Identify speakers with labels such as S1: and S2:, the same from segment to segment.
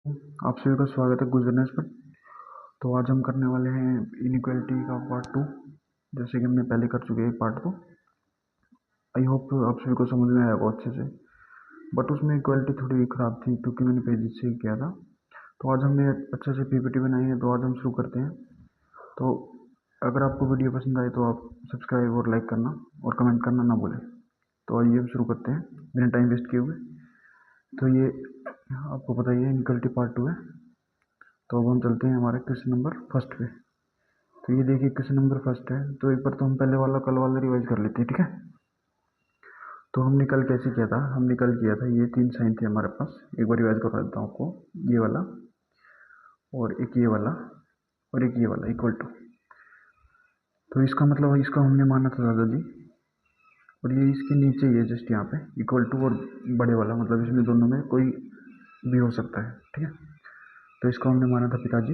S1: आप सभी का स्वागत है गुजरनेस पर। तो आज हम करने वाले हैं इनइक्वालिटी का पार्ट 2। जैसे कि हमने पहले कर चुके हैं पार्ट 2। आई होप आप सभी को समझ में आया होगा अच्छे से। बट उसमें इक्वालिटी थोड़ी ख़राब थी क्योंकि मैंने पेज से ही किया था। तो आज हमने अच्छे से पीपीटी बनाई है, तो आज हम शुरू करते हैं। तो अगर आपको वीडियो पसंद आए तो आप सब्सक्राइब और लाइक करना और कमेंट करना ना भूलें। तो आइए हम शुरू करते हैं बिना टाइम वेस्ट किए हुए। तो ये आपको पता ही है इनइक्वालिटी पार्ट 2 है। तो अब हम चलते हैं हमारे क्वेश्चन नंबर फर्स्ट पे। तो ये देखिए क्वेश्चन नंबर फर्स्ट है। तो एक बार तो हम पहले वाला कल वाला रिवाइज कर लेते हैं, ठीक है। तो हमने कल कैसे किया था, हमने कल किया था ये 3 साइन थे हमारे पास। एक बार रिवाइज करवा देता हूँ आपको। ये वाला और एक ये वाला और एक ये वाला इक्वल टू। तो इसका मतलब इसका हमने माना था दादाजी, और ये इसके नीचे ही है जस्ट यहाँ पे इक्वल टू और बड़े वाला, मतलब इसमें दोनों में कोई भी हो सकता है, ठीक है। तो इसको हमने माना था पिताजी,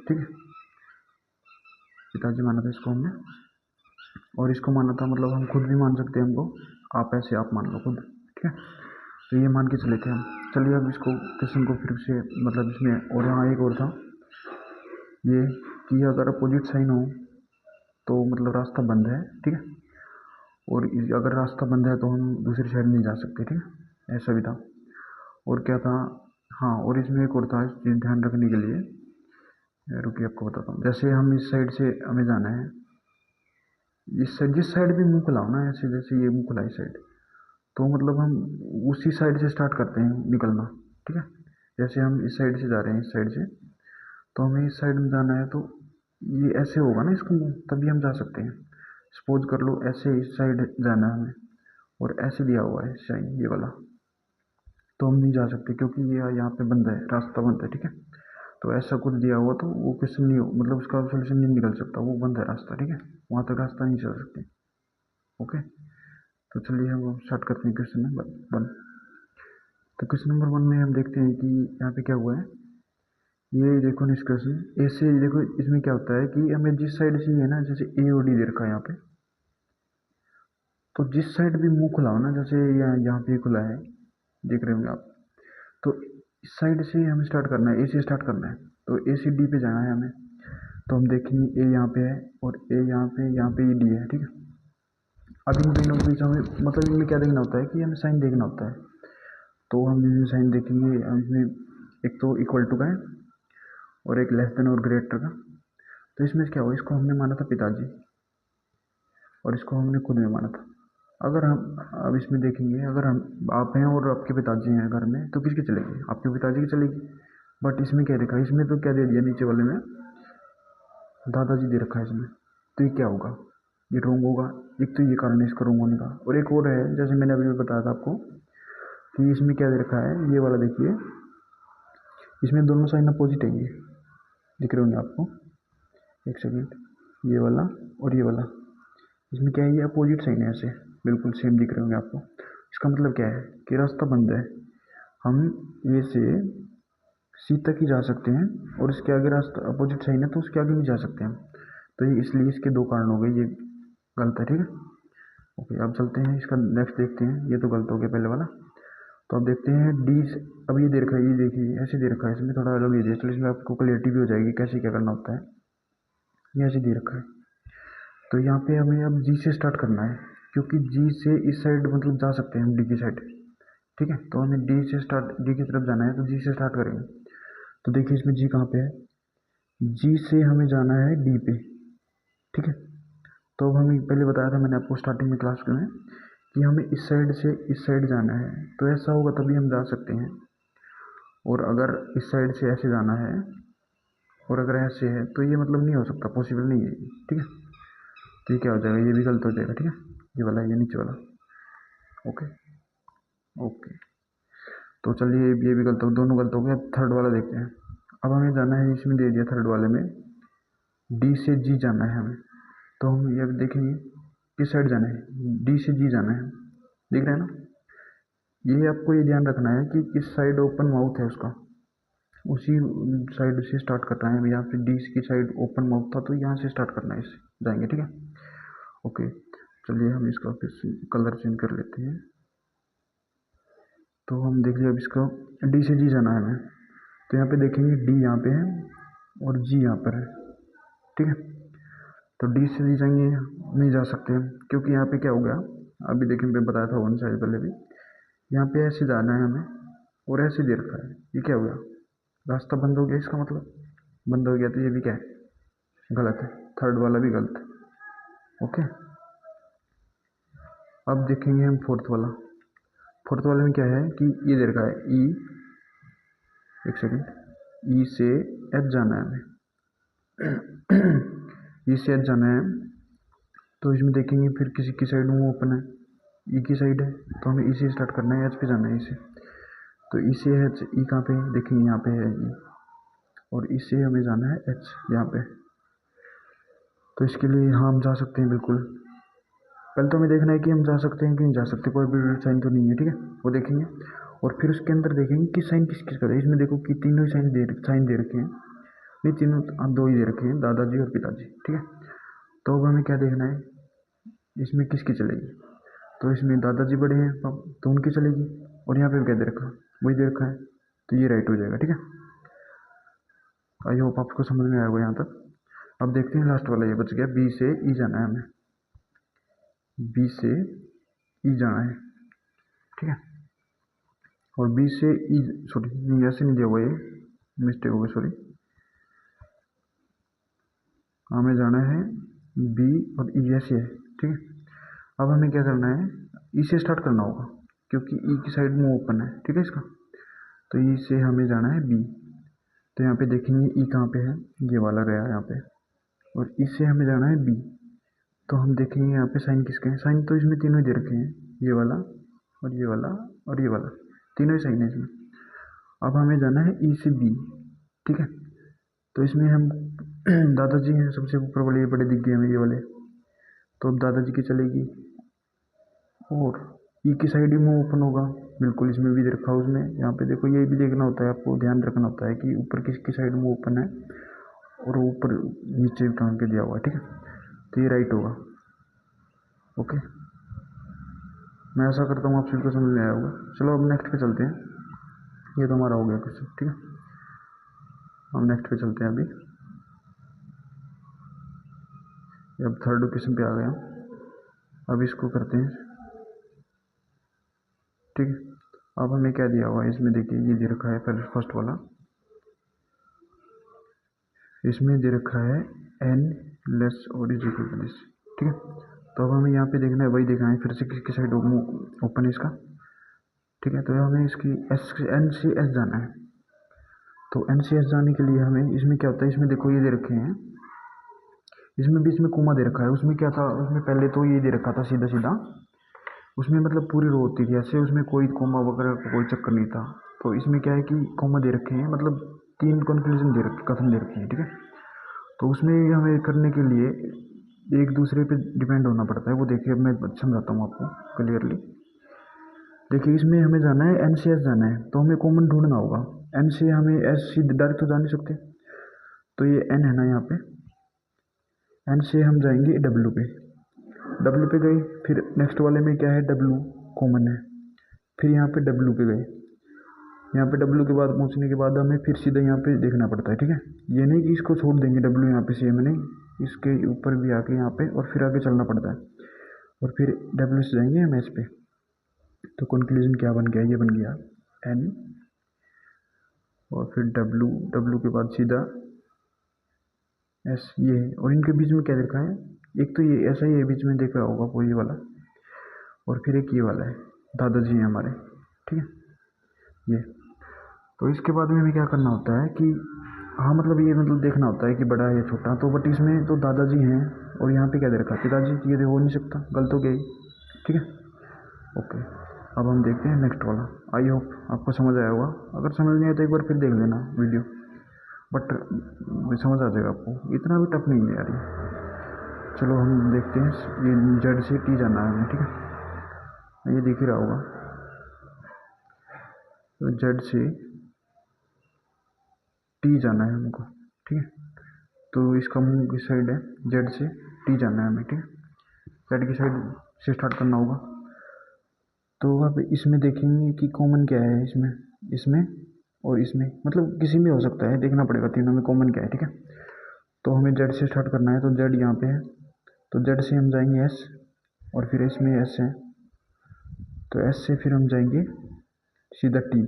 S1: ठीक है। पिताजी माना था इसको हमने, और इसको माना था मतलब हम खुद भी मान सकते हैं हमको। आप ऐसे आप मान लो खुद, ठीक है। तो ये मान के चले थे हम। चलिए अब इसको क्वेश्चन को फिर से मतलब इसमें, और यहाँ एक और था ये कि अगर अपोजिट साइन हो तो मतलब रास्ता बंद है, ठीक है। और अगर रास्ता बंद है तो हम दूसरी साइड नहीं जा सकते, ठीक है। ऐसा भी था। और क्या था, हाँ, और इसमें एक और था ध्यान रखने के लिए। रुकिए आपको बताता हूँ। जैसे हम इस साइड से हमें जाना है, इस साइड जिस साइड भी मुंह खुलाओ ना, ऐसे जैसे ये मुंह खुला इस साइड, तो मतलब हम उसी साइड से स्टार्ट करते हैं निकलना, ठीक है। जैसे हम इस साइड से जा रहे हैं, इस साइड से, तो हमें इस साइड में जाना है। तो ये ऐसे होगा ना इसको, तभी हम जा सकते हैं। सपोज कर लो ऐसे इस साइड जाना है हमें, और ऐसे दिया हुआ है साइन ये वाला, तो हम नहीं जा सकते क्योंकि ये यहाँ पे बंद है, रास्ता बंद है, ठीक है। तो ऐसा कुछ दिया हुआ तो वो क्वेश्चन नहीं हो, मतलब उसका सोल्यूशन नहीं निकल सकता, वो बंद है रास्ता, ठीक है। वहाँ तक रास्ता नहीं चल सकते। ओके। तो चलिए हम स्टार्ट करते हैं क्वेश्चन नंबर 1। तो क्वेश्चन नंबर 1 में हम देखते हैं कि यहाँ पे क्या हुआ है। ये देखो निष्कर्षण ऐसे देखो, इसमें क्या होता है कि हमें जिस साइड से है ना, जैसे ए और डी दे रखा है यहाँ पे, तो जिस साइड भी मुंह खुला हो ना, जैसे यहाँ पे खुला है, देख रहे होंगे आप। तो इस साइड से हमें स्टार्ट करना है, ए से स्टार्ट करना है। तो ए से डी पे जाना है हमें। तो हम देखेंगे ए यहाँ पे है और ए यहाँ पे डी है, ठीक है। अब इन दोनों के बीच हमें मतलब इनमें क्या देखना होता है कि हमें साइन देखना होता है। तो हम इसमें साइन देखेंगे, इसमें एक तो इक्वल टू का है और एक लेस देन और ग्रेटर का। तो इसमें क्या हुआ, इसको हमने माना था पिताजी और इसको हमने खुद में माना था। अगर हम अब इसमें देखेंगे, अगर हम आप हैं और आपके पिताजी हैं घर में, तो किसकी चलेगी, आपके पिताजी की चलेगी। बट इसमें क्या देखा, इसमें तो क्या दे दिया नीचे वाले में, दादाजी दे रखा है इसमें। तो ये क्या होगा, ये रॉन्ग होगा। एक तो ये कारण है इसका रॉन्ग होने का, और एक और है जैसे मैंने अभी बताया था आपको कि इसमें क्या दे रखा है, ये वाला देखिए, इसमें दोनों साइन अपोजिट है, ये दिख रहे होंगे आपको। एक सेकेंड, ये वाला और ये वाला, इसमें क्या है, ये अपोजिट साइन है, ऐसे बिल्कुल सेम दिख रहे होंगे आपको। इसका मतलब क्या है कि रास्ता बंद है। हम ये से सी तक ही जा सकते हैं, और इसके आगे रास्ता अपोजिट साइन है तो उसके आगे नहीं जा सकते हम। तो ये इसलिए इसके दो कारण हो गए, ये गलत है, ठीक है। ओके, अब चलते हैं इसका नेक्स्ट देखते हैं। ये तो गलत हो गया पहले वाला। तो अब देखते हैं डी। अब ये दे रखा है, ये देखिए ऐसे दे रखा है, इसमें थोड़ा अलग ये दे, चलो इसमें आपको क्लियरिटी भी हो जाएगी कैसे क्या करना होता है। ये ऐसे दे रखा है। तो यहाँ पे हमें अब जी से स्टार्ट करना है, क्योंकि जी से इस साइड मतलब जा सकते हैं हम डी की साइड, ठीक है। तो हमें डी से स्टार्ट, डी की तरफ जाना है, तो जी से स्टार्ट करेंगे। तो देखिए इसमें जी कहाँ पे है, जी से हमें जाना है डी पे, ठीक है। तो अब हमें पहले बताया था मैंने आपको स्टार्टिंग में क्लास में कि हमें इस साइड से इस साइड जाना है, तो ऐसा होगा तभी हम जा सकते हैं। और अगर इस साइड से ऐसे जाना है और अगर ऐसे है तो ये मतलब नहीं हो सकता, पॉसिबल नहीं है, ठीक है। तो ये क्या हो जाएगा, ये भी गलत हो जाएगा, ठीक है। ये वाला, ये नीचे वाला। ओके। ओके, तो चलिए ये भी गलत हो, दोनों गलत हो गए। अब थर्ड वाला देखते हैं। अब हमें जाना है, इसमें दे दिया थर्ड वाले में डी से जी जाना है हमें। तो हम ये देखेंगे किस साइड जाना है, डी से जी जाना है, दिख रहा है ना। ये आपको ये ध्यान रखना है कि किस साइड ओपन माउथ है उसका, उसी साइड से स्टार्ट करना है। यहाँ पे डी की साइड ओपन माउथ था तो यहाँ से स्टार्ट करना है, इससे जाएंगे, ठीक है। ओके, चलिए हम इसका फिर कलर चेंज कर लेते हैं। तो हम देख लिया अब इसका डी से जी जाना है हमें, तो यहाँ पे देखेंगे डी यहाँ पे है और जी यहाँ पर है, ठीक है। तो डी से जी जाएंगे, नहीं जा सकते हम, क्योंकि यहाँ पे क्या हो गया, अभी देखिए मैं बताया था वन साइड पहले भी, यहाँ पे ऐसे जाना है हमें और ऐसे दे रखा है, ये क्या हो गया, रास्ता बंद हो गया, इसका मतलब बंद हो गया, तो ये भी क्या है, गलत है, थर्ड वाला भी गलत है। ओके, अब देखेंगे हम फोर्थ वाला। फोर्थ वाले में क्या है कि ये दे रखा है ई, एक सेकंड, ई से एच जाना है हमें, ई से एच जाना है, तो इसमें देखेंगे फिर किसी की साइड में ओपन है, ई की साइड है, तो हमें ई से स्टार्ट करना है, एच पे जाना है ई से, तो ई से एच, ई कहाँ पे है, देखेंगे यहाँ पे है ई, और ई से हमें जाना है एच यहाँ पे, तो इसके लिए यहाँ हम जा सकते हैं बिल्कुल। पहले तो हमें देखना है कि हम जा सकते हैं कि नहीं जा सकते, कोई भी साइन तो नहीं है, ठीक है, वो देखेंगे। और फिर उसके अंदर देखेंगे कि साइन किस किस का है, इसमें देखो कि तीनों ही साइन दे रखे हैं, नहीं तीनों, दो ही दे रखे हैं, दादाजी और पिताजी, ठीक है। तो अब हमें क्या देखना है, इसमें किसकी चलेगी, तो इसमें दादाजी बड़े हैं तो उनकी चलेगी, और यहाँ पे क्या दे रखा, वही दे रखा है, तो ये राइट हो जाएगा, ठीक है। आई होप आपको समझ में आया होगा यहाँ तक। अब देखते हैं लास्ट वाला, ये बच गया, बी से ई जाना है हमें, बी से ई जाना है, ठीक है। और बी से ई, सॉरी नहीं ऐसे नहीं दिया हुआ, ये मिस्टेक हो गई, सॉरी, हमें जाना है बी और ई ऐसे है, ठीक है। अब हमें क्या करना है, ई से स्टार्ट करना होगा, क्योंकि ई की साइड में ओपन है, ठीक है इसका, तो ई से हमें जाना है बी, तो यहाँ पे देखेंगे ई कहाँ पे है, ये वाला गया यहाँ पे, और ई से हमें जाना है बी, तो हम देखेंगे यहाँ पे साइन किसके हैं, साइन तो इसमें तीनों ही दे रखे हैं, ये वाला और ये वाला और ये वाला, तीनों ही साइन है इसमें। अब हमें जाना है ई से बी, ठीक है, तो इसमें हम दादाजी हैं सबसे ऊपर वाले, ये बड़े दिख गए हमें ये वाले, तो अब दादाजी की चलेगी, और ई की साइड ही मुँह ओपन होगा, बिल्कुल इसमें भी दे रखा है उसमें, यहाँ पे देखो ये भी देखना होता है आपको, ध्यान रखना होता है कि ऊपर किसकी साइड मुँह ओपन है, और ऊपर नीचे भी टांग के दिया हुआ है, ठीक है, तो ये राइट होगा। ओके, मैं ऐसा करता हूँ, आप सभी को समझ में आया होगा। चलो अब नेक्स्ट पे चलते हैं, ये तो हमारा हो गया क्वेश्चन, ठीक है, हम नेक्स्ट पे चलते हैं। अभी अब थर्ड क्वेश्चन पे आ गया, अब इसको करते हैं, ठीक है। अब हमें क्या दिया हुआ है इसमें, देखिए ये दे रखा है, पहले फर्स्ट वाला, इसमें दे रखा है एन लेस और इज इक्वल टू दिस, ठीक है। तो अब हमें यहाँ पे देखना है, वही देखना है फिर से किसकी साइड ओपन है इसका, ठीक है। तो हमें इसकी एस, एन से एस जाना है, तो एन से एस जाने के लिए हमें, इसमें क्या होता है, इसमें देखो ये दे रखे हैं, इसमें बीच में कोमा दे रखा है, उसमें क्या था, उसमें पहले तो ये दे रखा था सीधा सीधा, उसमें मतलब पूरी रो होती थी ऐसे, उसमें कोई कोमा वगैरह का कोई चक्कर नहीं था। तो इसमें क्या है कि कोमा दे रखे हैं, मतलब तीन कंक्लूजन दे रखे, कथन दे रखे हैं, ठीक है। तो उसमें हमें करने के लिए एक दूसरे पे डिपेंड होना पड़ता है, वो देखिए मैं समझाता हूँ आपको क्लियरली। देखिए इसमें हमें जाना है एन से एस जाना है, तो हमें कॉमन ढूंढना होगा, एन से हमें एस सीधे डायरेक्ट तो जा नहीं सकते, तो ये एन है ना यहाँ पे, एन से हम जाएंगे डब्ल्यू पे, डब्ल्यू पे गए, फिर नेक्स्ट वाले में क्या है, डब्ल्यू कॉमन है, फिर यहाँ पे डब्ल्यू पे गए, यहाँ पे डब्ल्यू के बाद पहुँचने के बाद हमें फिर सीधा यहाँ पे देखना पड़ता है, ठीक है। ये नहीं कि इसको छोड़ देंगे डब्ल्यू यहाँ पे सेम नहीं, इसके ऊपर भी आके यहाँ पे और फिर आगे चलना पड़ता है, और फिर डब्ल्यू से जाएंगे हम एस पे, तो कंक्लूजन क्या बन गया, ये बन गया एन, और फिर डब्ल्यू, डब्ल्यू के बाद सीधा एस, ये है, और इनके बीच में क्या देखा है, एक तो ये ऐसा ही है, बीच में देख रहा होगा कोई वाला, और फिर एक ये वाला है, दादाजी हैं हमारे, ठीक है ये। तो इसके बाद में हमें क्या करना होता है कि हाँ मतलब ये मतलब देखना होता है कि बड़ा है या छोटा, तो बट इसमें तो दादाजी हैं, और यहाँ पे क्या दे रखा है, पिताजी, ये हो नहीं सकता, गलत हो गया ही, ठीक है। ओके, अब हम देखते हैं नेक्स्ट वाला। आई होप आपको समझ आया होगा, अगर समझ नहीं आया तो एक बार फिर देख लेना वीडियो, बट समझ आ जाएगा आपको, इतना भी टफ नहीं है यार ये। चलो हम देखते हैं, ये जेड से टी जाना है हमें, ठीक है, ये दिख ही रहा होगा, तो जेड से टी जाना है हमको, ठीक है। तो इसका मुंह किस साइड है, जेड से टी जाना है हमें, ठीक है, जेड की साइड से स्टार्ट करना होगा। तो अब इसमें देखेंगे कि कॉमन क्या है इसमें, इसमें और इसमें, मतलब किसी में हो सकता है, देखना पड़ेगा तीनों में कॉमन क्या है, ठीक है। तो हमें जेड से स्टार्ट करना है, तो जेड यहाँ पे है, तो जेड से हम जाएंगे एस, और फिर इसमें एस है, तो एस से फिर हम जाएंगे सीधा टी।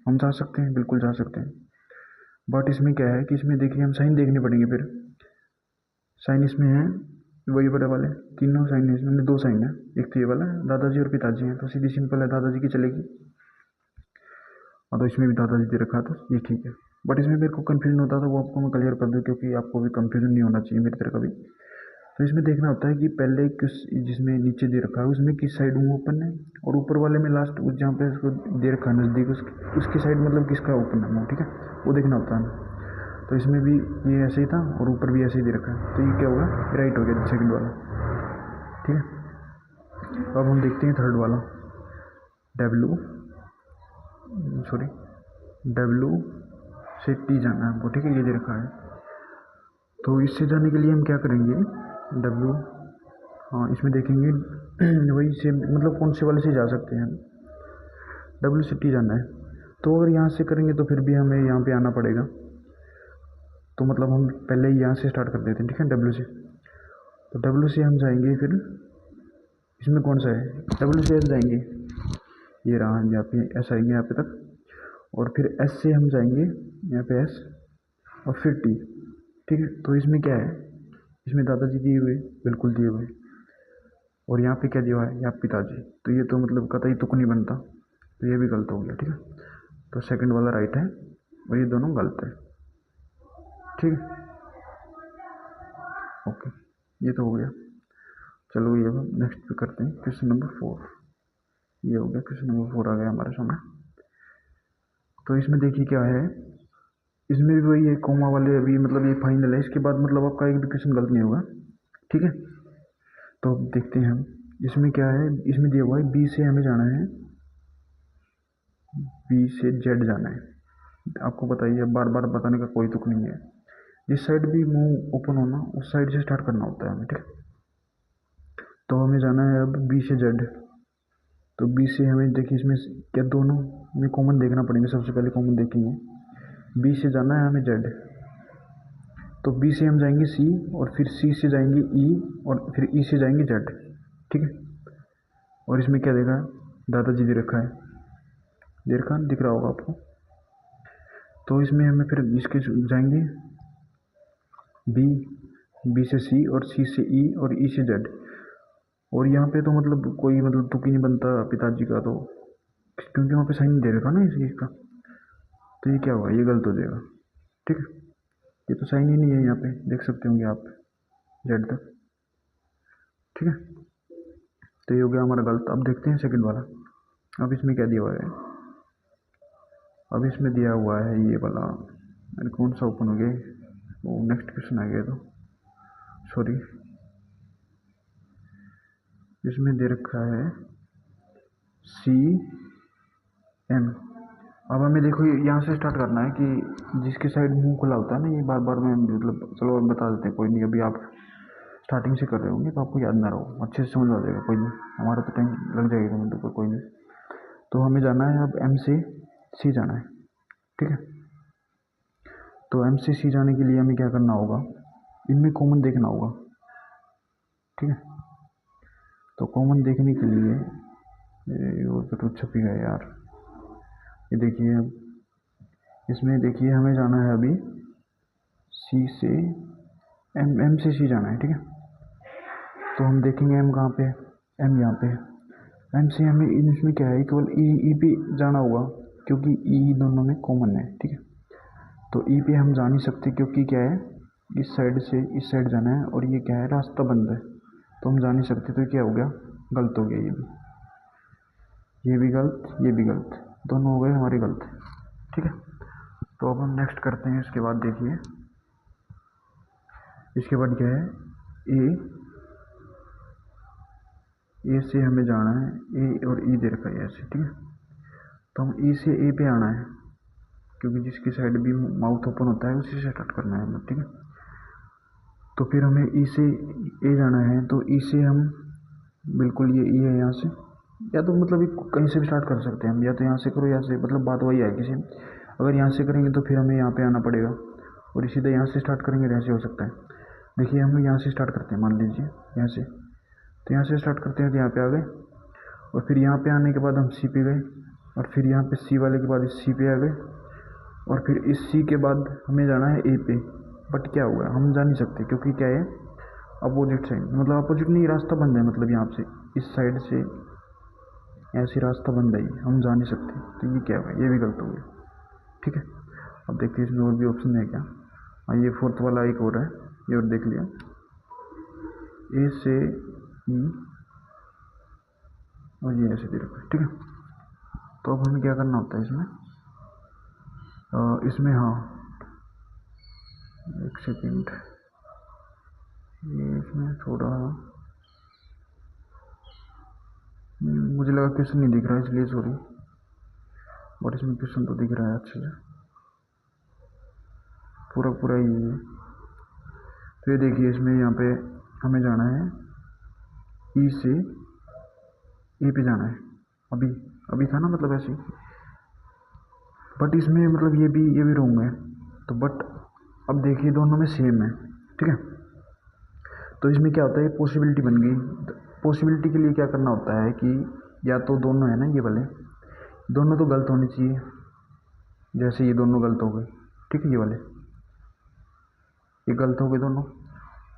S1: हम जा सकते हैं, बिल्कुल जा सकते हैं, बट इसमें क्या है कि इसमें देखिए हम साइन देखने पड़ेंगे। फिर साइन इसमें है वही बड़े वाले, तीनों साइन है इसमें, दो साइन है, एक तो ये वाला है दादाजी और पिताजी हैं, तो सीधी सिंपल है दादाजी की चलेगी, और तो इसमें भी दादाजी दे रखा था, ये ठीक है। बट इसमें मेरे को कन्फ्यूजन होता था, वो आपको मैं क्लियर कर दूँ, क्योंकि आपको भी कन्फ्यूजन नहीं होना चाहिए मेरी तरह का भी। तो इसमें देखना होता है कि पहले किस, जिसमें नीचे दे रखा है उसमें किस साइड मुंह ओपन है, और ऊपर वाले में लास्ट जहाँ पे उसको दे रखा है नज़दीक उसकी साइड मतलब किसका ओपन है मुँह, ठीक है, वो देखना होता है। तो इसमें भी ये ऐसे ही था और ऊपर भी ऐसे ही दे रखा है, तो ये क्या होगा, राइट हो गया सेकंड वाला, ठीक है। अब हम देखते हैं थर्ड वाला, डब्लू से टी जाना है हमको, ठीक है, ये दे रखा है। तो इससे जाने के लिए हम क्या करेंगे, डब्लू, हाँ इसमें देखेंगे वही से, मतलब कौन से वाले से जा सकते हैं, डब्लू से टी जाना है। तो अगर यहाँ से करेंगे तो फिर भी हमें यहाँ पे आना पड़ेगा, तो मतलब हम पहले ही यहाँ से स्टार्ट कर देते हैं, ठीक है, डब्लू से। तो डब्लू से हम जाएंगे, फिर इसमें कौन सा है, डब्लू से एस जाएंगे, ये रहा यहाँ पे एस आएंगे यहाँ पे तक, और फिर एस से हम जाएंगे यहाँ पे एस, और फिर टी, ठीक है। तो इसमें क्या है, इसमें दादाजी दिए हुए, बिल्कुल दिए हुए, और यहाँ पे क्या दिया हुआ है, यहाँ पिताजी, तो ये तो मतलब कतई तुक नहीं बनता, तो ये भी गलत हो गया, ठीक है। तो सेकंड वाला राइट है और ये दोनों गलत है, ठीक है, ओके, ये तो हो गया। चलो ये अब नेक्स्ट पे करते हैं, क्वेश्चन नंबर 4, ये हो गया, क्वेश्चन नंबर 4 आ गया हमारे सामने। तो इसमें देखिए क्या है, इसमें भी वही है, कोमा वाले अभी मतलब ये फाइनल है, इसके बाद मतलब आपका एक भी क्वेश्चन गलत नहीं होगा, ठीक है। तो अब देखते हैं हम, इसमें क्या है, इसमें दिया हुआ है बी से हमें जाना है, बी से जेड जाना है। आपको बताइए, बार बार बताने का कोई तुक नहीं है, जिस साइड भी मुंह ओपन होना उस साइड से स्टार्ट करना होता है हमें, ठीक है। तो हमें जाना है अब बी से जेड, तो बी से हमें देखिए इसमें क्या दोनों में कॉमन देखना पड़ेंगे, सबसे पहले कॉमन देखेंगे, बी से जाना है हमें जेड, तो बी से हम जाएंगे सी, और फिर सी से जाएंगे ई, और फिर ई से जाएंगे जेड, ठीक है। और इसमें क्या देखा है, दादाजी दे रखा है, दे रखा दिख रहा होगा आपको। तो इसमें हमें फिर इसके जाएंगे बी से सी, और सी से ई, और ई से जेड, और यहाँ पे तो मतलब कोई मतलब तुक ही नहीं बनता पिताजी का, तो क्योंकि वहाँ पे साइन दे रखा ना इस चीज़ का, तो ये क्या हुआ, ये गलत हो जाएगा, ठीक है, ये तो साइन ही नहीं है यहाँ पे, देख सकते होंगे आप जेड तक, ठीक है। तो ये हो गया हमारा गलत। अब देखते हैं सेकंड वाला, अब इसमें क्या दिया हुआ है, अब इसमें दिया हुआ है ये वाला, अरे कौन सा ओपन हो गया, वो नेक्स्ट क्वेश्चन आ गया, तो सॉरी, इसमें दे रखा है सी एम। अब हमें देखो यहाँ से स्टार्ट करना है कि जिसके साइड मुंह खुला होता है ना, ये बार बार मैं मतलब चलो बता देते हैं, कोई नहीं, अभी आप स्टार्टिंग से कर रहे होंगे तो आपको याद ना रहो, अच्छे से समझ आ जाएगा, कोई नहीं, हमारा तो टाइम लग जाएगा मतलब पर कोई नहीं। तो हमें जाना है अब एम से सी जाना है, ठीक है। तो एम से सी जाने के लिए हमें क्या करना होगा, इनमें कॉमन देखना होगा, ठीक है। तो कॉमन देखने के लिए वो तो छपी गया यार, ये देखिए, अब इसमें देखिए हमें जाना है अभी सी से एम से सी जाना है, ठीक है। तो हम देखेंगे एम कहाँ पे है, एम यहाँ पे है, एम से हमें इसमें क्या है, केवल ई पे जाना होगा, क्योंकि ई दोनों में कॉमन है, ठीक है। तो ई पे हम जा नहीं सकते, क्योंकि क्या है, इस साइड से इस साइड जाना है, और ये क्या है, रास्ता बंद है, तो हम जा नहीं सकते, तो क्या हो गया, गलत हो गया, ये भी गलत, ये भी गलत, दोनों हो गए हमारे गलत, ठीक है। तो अब हम नेक्स्ट करते हैं, इसके बाद देखिए, इसके बाद क्या है, ए से हमें जाना है, ए और ई दे रखा है ऐसे, ठीक है। तो हम ई से ए पे आना है, क्योंकि जिसकी साइड भी माउथ ओपन होता है उसी से स्टार्ट करना है हमें, ठीक है। तो फिर हमें ई से ए जाना है, तो ई से हम बिल्कुल ये ई है यहाँ से, या तो मतलब कहीं से भी स्टार्ट कर सकते हैं हम, या तो यहाँ से करो या से, मतलब बात वही आएगी सेम। अगर यहाँ से करेंगे तो फिर हमें यहाँ पे आना पड़ेगा, और सीधे यहाँ से स्टार्ट करेंगे तो ऐसे हो सकता है। देखिए हम यहाँ से स्टार्ट करते हैं, मान लीजिए यहाँ से, तो यहाँ से स्टार्ट करते हैं तो यहाँ पे आ गए, और फिर यहाँ पे आने के बाद हम सी पे गए, और फिर यहाँ पे सी वाले के बाद इस सी पे आ गए, और फिर इस सी के बाद हमें जाना है ए पे। बट क्या हुआ, हम जा नहीं सकते, क्योंकि क्या है, अपोजिट साइड, मतलब अपोजिट नहीं, रास्ता बंद है, मतलब यहाँ से इस साइड से ऐसे रास्ता बंद है, हम जा नहीं सकते। तो ये क्या हुआ, ये भी गलत हो गया। ठीक है, अब देखते हैं इसमें और भी ऑप्शन है क्या। हाँ, ये फोर्थ वाला एक और है, ये और देख लिया, ए से ई, और ये ऐसे दे रखा है। ठीक है, तो अब हमें क्या करना होता है इसमें, इसमें हाँ, एक सेकेंड, ये इसमें थोड़ा मुझे लगा क्वेश्चन नहीं दिख रहा है, इसलिए सॉरी, बट इसमें क्वेश्चन तो दिख रहा है अच्छे से, पूरा पूरा ही है। तो ये देखिए, इसमें यहाँ पे हमें जाना है ई से ए पे जाना है, अभी अभी था ना, मतलब ऐसे ही। बट इसमें मतलब ये भी रॉन्ग है, तो बट अब देखिए दोनों में सेम है। ठीक है, तो इसमें क्या होता है, पॉसिबिलिटी बन गई। पॉसिबिलिटी के लिए क्या करना होता है कि या तो दोनों है ना, ये वाले दोनों तो गलत होने चाहिए, जैसे ये दोनों गलत हो गए। ठीक है, ये वाले ये गलत हो गए दोनों,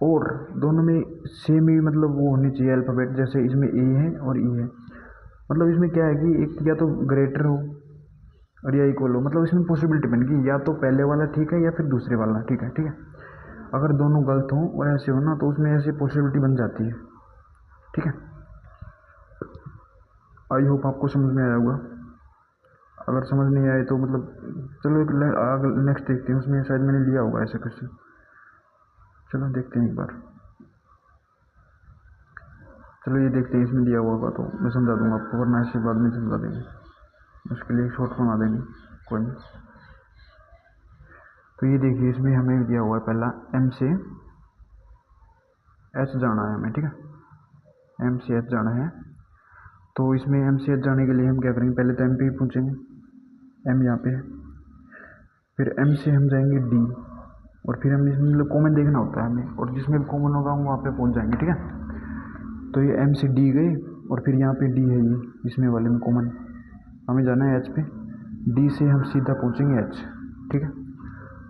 S1: और दोनों में सेम ही मतलब वो होनी चाहिए अल्फ़ाबेट, जैसे इसमें ए है और ई है। मतलब इसमें क्या है कि एक या तो ग्रेटर हो और या इक्वल हो, मतलब इसमें पॉसिबिलिटी बन गई, या तो पहले वाला ठीक है या फिर दूसरे वाला ठीक है। ठीक है, अगर दोनों गलत हों और ऐसे हो ना, तो उसमें ऐसी पॉसिबिलिटी बन जाती है। ठीक है, आई होप आपको समझ में आया होगा। अगर समझ नहीं आए तो मतलब चलो एक नेक्स्ट देखते हैं, उसमें शायद मैंने लिया होगा ऐसे क्वेश्चन। चलो देखते हैं एक बार, चलो ये देखते हैं, इसमें दिया हुआ होगा तो मैं समझा दूंगा आपको, वरना ऐसे बाद में समझा देंगे, उसके लिए शॉर्ट बना देंगे, कोई नहीं। तो ये देखिए, इसमें हमें दिया हुआ है पहला एम से एच जाना है हमें। ठीक है, एम से एच जाना है, तो इसमें एम से एच जाने के लिए हम क्या करेंगे, पहले तो एम पे ही पहुँचेंगे, एम यहाँ पे है, फिर एम से हम जाएंगे डी, और फिर हम इसमें मतलब कॉमन देखना होता है हमें, और जिसमें भी कॉमन होगा हम वहाँ पे पहुँच जाएंगे। ठीक है, तो ये एम से डी गए, और फिर यहाँ पे डी है, ये इसमें वाले में कॉमन, हमें जाना है एच पे, डी से हम सीधा पहुँचेंगे एच। ठीक है,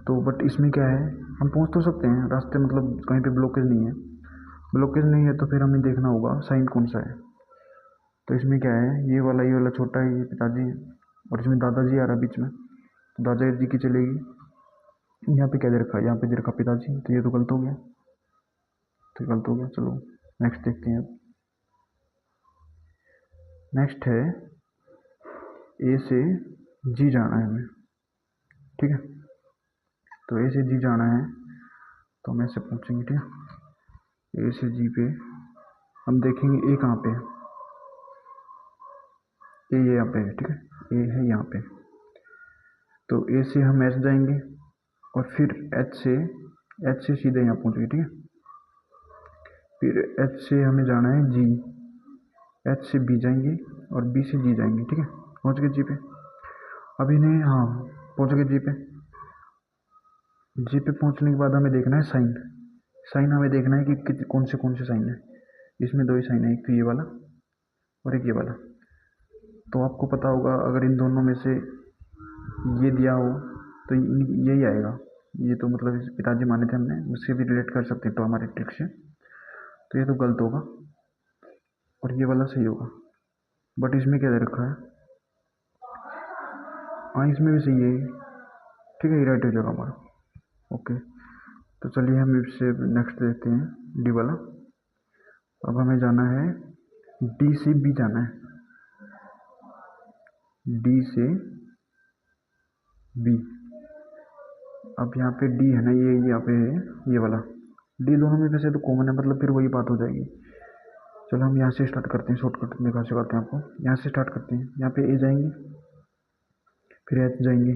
S1: तो बट इसमें क्या है, हम पहुँच तो सकते हैं रास्ते, मतलब कहीं पे ब्लॉकेज नहीं है, ब्लॉकेज नहीं है तो फिर हमें देखना होगा साइन कौन सा है। तो इसमें क्या है, ये वाला छोटा है, ये पिताजी है, और इसमें दादाजी आ रहा है बीच में, तो दादाजी की चलेगी। यहाँ पे क्या दे रखा है, यहाँ पे दे रखा पिताजी, तो ये तो गलत हो गया, तो गलत हो गया। चलो नेक्स्ट देखते हैं। अब नेक्स्ट है ए से जी जाना है हमें। ठीक है, तो ए से जी जाना है, तो हम ऐसे पूछेंगे। ठीक है, ए से जी पे हम देखेंगे ए कहाँ पे है, ए यहाँ पे है। ठीक है, ए है यहाँ पे, तो ए से हम एच जाएंगे, और फिर एच से सीधे यहाँ पहुँचेंगे। ठीक है, फिर एच से हमें जाना है जी, एच से बी जाएंगे, और बी से जी जाएंगे। ठीक है, पहुँच गए जी पे। अब इन्हें हाँ, पहुँच गए जी पे। जी पे पहुँचने के बाद हमें देखना है साइन, साइन हमें देखना है कि कौन से साइन है। इसमें दो ही साइन है, एक तो ये वाला और एक ये वाला। तो आपको पता होगा, अगर इन दोनों में से ये दिया हो तो यही आएगा। ये तो मतलब पिताजी माने थे हमने, उससे भी रिलेट कर सकते हैं तो हमारे ट्रिक से। तो ये तो गलत होगा, और ये वाला सही होगा। बट इसमें क्या दे रखा है, हाँ इसमें भी सही है। ठीक है, ये राइट हो जाएगा हमारा। ओके, तो चलिए हम इससे नेक्स्ट देखते हैं, डी वाला। अब हमें जाना है डी से बी जाना है, डी से बी। अब यहाँ पे डी है ना, ये यहाँ पे है, ये वाला डी, दोनों में वैसे तो कॉमन है, मतलब फिर वही बात हो जाएगी। चलो हम यहाँ से स्टार्ट करते हैं, शॉर्टकट दिखा सिखाते हैं आपको। यहाँ से स्टार्ट करते हैं, यहाँ पे ए जाएंगे, फिर एच जाएंगे,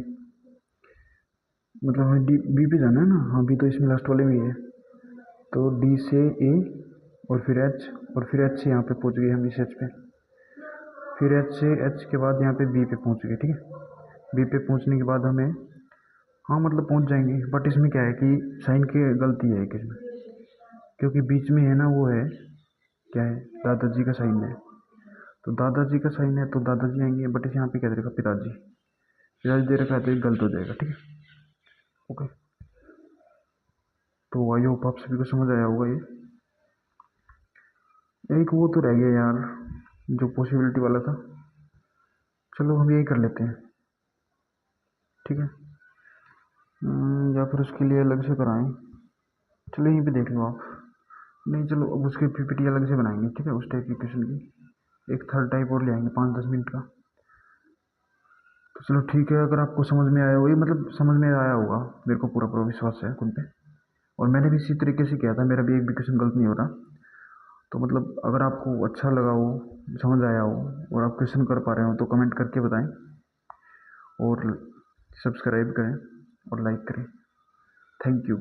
S1: मतलब हमें डी बी पे जाना है ना। हाँ, बी तो इसमें लास्ट वाले में ही है, तो डी से ए, और फिर एच, और फिर एच से यहाँ पे पहुँच गए हम इस एच पे। फिर एच से एच के बाद यहाँ पे बी पे पहुँच गए, ठीक है। बी पे पहुँचने के बाद हमें, हाँ मतलब पहुँच जाएंगे, बट इसमें क्या है कि साइन की गलती है कि इसमें, क्योंकि बीच में है ना वो है, क्या है, दादाजी का साइन है। तो दादाजी का साइन है तो दादाजी आएंगे, बट इस यहाँ पे क्या दे रखा, पिताजी। पिताजी दे रखा है तो ये गलत हो जाएगा, ठीक है। ओके, तो आई होप आप सभी को समझ आया होगा ये। एक वो तो रह गया यार, जो पॉसिबिलिटी वाला था, चलो हम यही कर लेते हैं, ठीक है। या फिर उसके लिए अलग से कराएं, चलो यहीं पे देख लो आप। नहीं चलो, अब उसकी पीपीटी अलग से बनाएंगे, ठीक है, उस टाइप की क्वेश्चन की एक थर्ड टाइप और ले आएंगे 5-10 मिनट का। तो चलो ठीक है, अगर आपको समझ में आया हो, ये मतलब समझ में आया होगा, मेरे को पूरा पूरा विश्वास है खुद पे। और मैंने भी इसी तरीके से किया था, मेरा भी एक भी क्वेश्चन गलत नहीं हो रहा। तो मतलब अगर आपको अच्छा लगा हो, समझ आया हो और आप क्वेश्चन कर पा रहे हो तो कमेंट करके बताएं, और सब्सक्राइब करें और लाइक करें। Thank you.